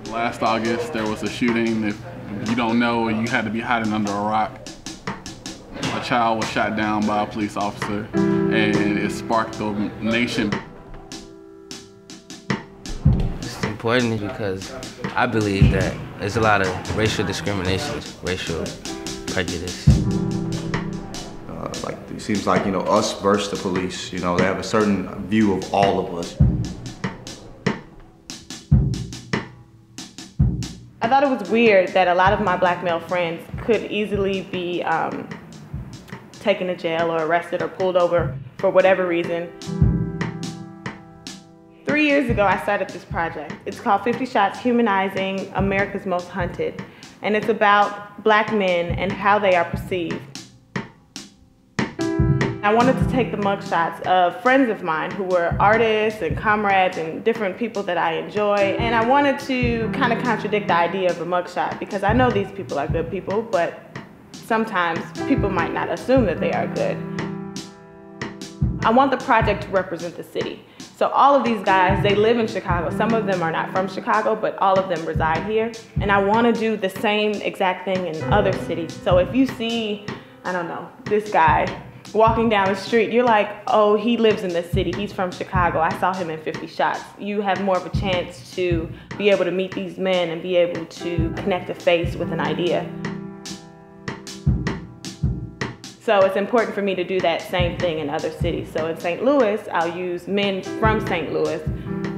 Last August, there was a shooting. If you don't know, you had to be hiding under a rock. A child was shot down by a police officer, and it sparked the nation. It's important because I believe that there's a lot of racial discrimination, racial prejudice. It seems like, us versus the police, they have a certain view of all of us. I thought it was weird that a lot of my black male friends could easily be taken to jail or arrested or pulled over for whatever reason. 3 years ago, I started this project. It's called 50 Shots, Humanizing America's Most Hunted. And it's about black men and how they are perceived. I wanted to take the mugshots of friends of mine who were artists and comrades and different people that I enjoy. And I wanted to kind of contradict the idea of a mugshot because I know these people are good people, but sometimes people might not assume that they are good. I want the project to represent the city. So all of these guys, they live in Chicago. Some of them are not from Chicago, but all of them reside here. And I want to do the same exact thing in other cities. So if you see, I don't know, this guy walking down the street, you're like, oh, he lives in this city. He's from Chicago. I saw him in 50 Shots. You have more of a chance to be able to meet these men and be able to connect a face with an idea. So it's important for me to do that same thing in other cities. So in St. Louis, I'll use men from St. Louis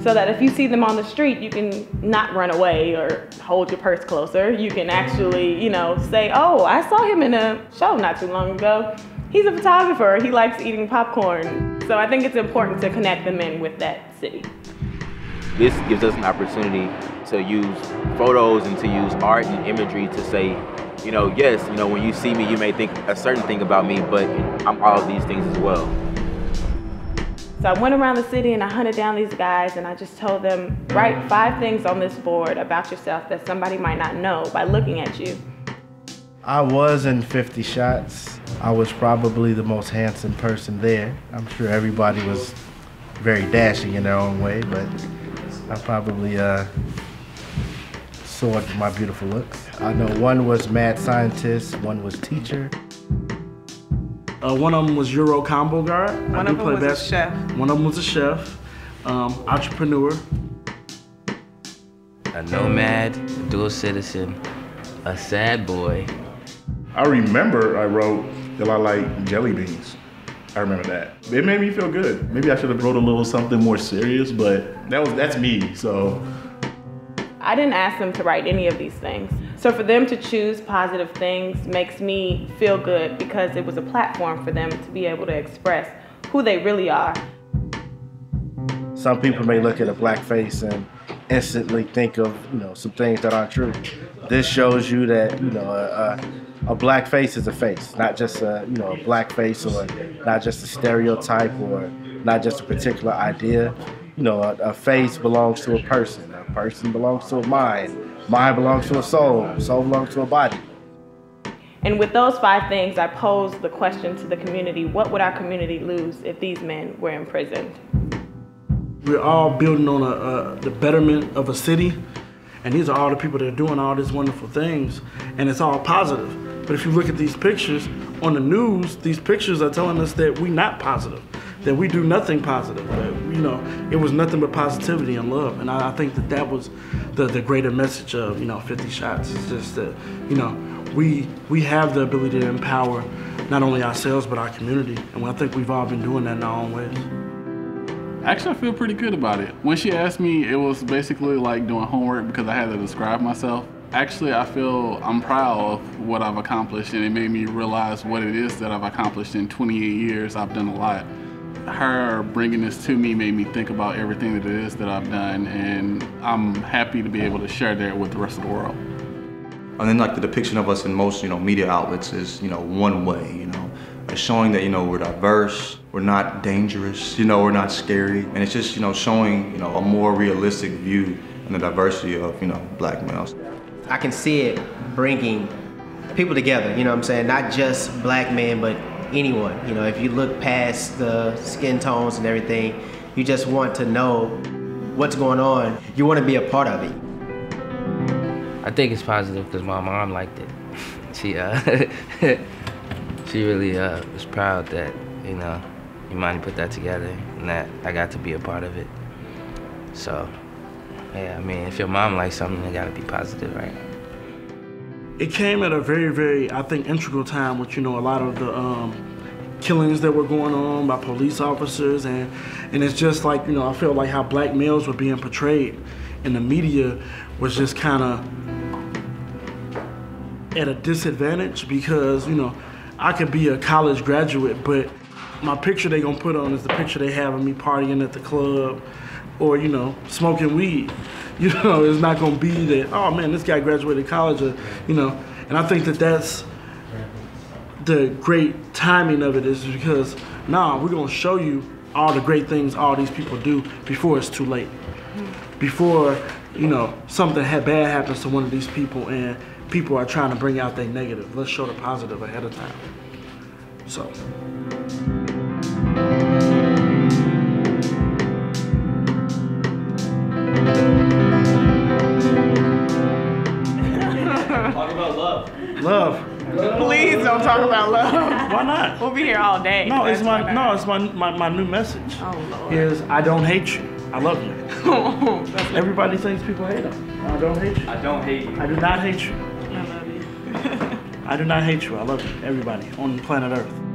so that if you see them on the street, you can not run away or hold your purse closer. You can actually, say, oh, I saw him in a show not too long ago. He's a photographer. He likes eating popcorn. So I think it's important to connect the men with that city. This gives us an opportunity to use photos and to use art and imagery to say, yes, when you see me, you may think a certain thing about me, but I'm all of these things as well. So I went around the city and I hunted down these guys and I just told them, write 5 things on this board about yourself that somebody might not know by looking at you. I was in 50 Shots. I was probably the most handsome person there. I'm sure everybody was very dashing in their own way, but I probably soared with my beautiful looks. I know one was mad scientist, one was teacher. One of them was Euro combo guard. One of them was a chef. One of them was a chef, entrepreneur. A nomad, a dual citizen, a sad boy. I remember I wrote that I like jelly beans. I remember that. It made me feel good. Maybe I should have wrote a little something more serious, but that's me, so. I didn't ask them to write any of these things. So for them to choose positive things makes me feel good because it was a platform for them to be able to express who they really are. Some people may look at a black face and instantly think of, some things that aren't true. This shows you that, a black face is a face, not just a black face or not just a stereotype or not just a particular idea. A face belongs to a person belongs to a mind belongs to a soul belongs to a body. And with those 5 things, I posed the question to the community, what would our community lose if these men were imprisoned? We're all building on the betterment of a city, and these are all the people that are doing all these wonderful things, and it's all positive. But if you look at these pictures on the news, these pictures are telling us that we're not positive, that we do nothing positive, that, it was nothing but positivity and love. And I think that was the greater message of, 50 Shots. It's just that, we have the ability to empower not only ourselves, but our community. And I think we've all been doing that in our own ways. Actually, I feel pretty good about it. When she asked me, it was basically like doing homework because I had to describe myself. Actually, I feel I'm proud of what I've accomplished, and it made me realize what it is that I've accomplished in 28 years. I've done a lot. Her bringing this to me made me think about everything that it is that I've done, and I'm happy to be able to share that with the rest of the world. And then the depiction of us in most, media outlets is, one way, It's showing that, we're diverse, we're not dangerous, we're not scary. And it's just, showing, a more realistic view and the diversity of, black males. I can see it bringing people together, not just black men, but anyone. If you look past the skin tones and everything, you just want to know what's going on. You want to be a part of it. I think it's positive because my mom liked it. She she really was proud that, you know, Imani put that together and that I got to be a part of it. So, yeah, I mean, if your mom likes something, it gotta be positive, right? It came at a very, very, I think, integral time with, you know, a lot of the killings that were going on by police officers, and it's just like, you know, I felt like how black males were being portrayed in the media was just kind of at a disadvantage because, you know, I could be a college graduate, but my picture they gonna put on is the picture they have of me partying at the club or, you know, smoking weed. You know, it's not gonna be that, oh man, this guy graduated college, or, you know, and I think that that's the great timing of it is because, nah, we're gonna show you all the great things all these people do before it's too late. Before, you know, something bad happens to one of these people and people are trying to bring out their negative. Let's show the positive ahead of time. So. Talk about love. Love. Please don't talk about love. Why not? We'll be here all day. No, it's my new message. Oh, Lord. Is I don't hate you. I love you. Everybody thinks people hate them. I don't hate you. I don't hate you. I do not hate you. I love you. I do not hate you. I love you. Everybody on planet Earth.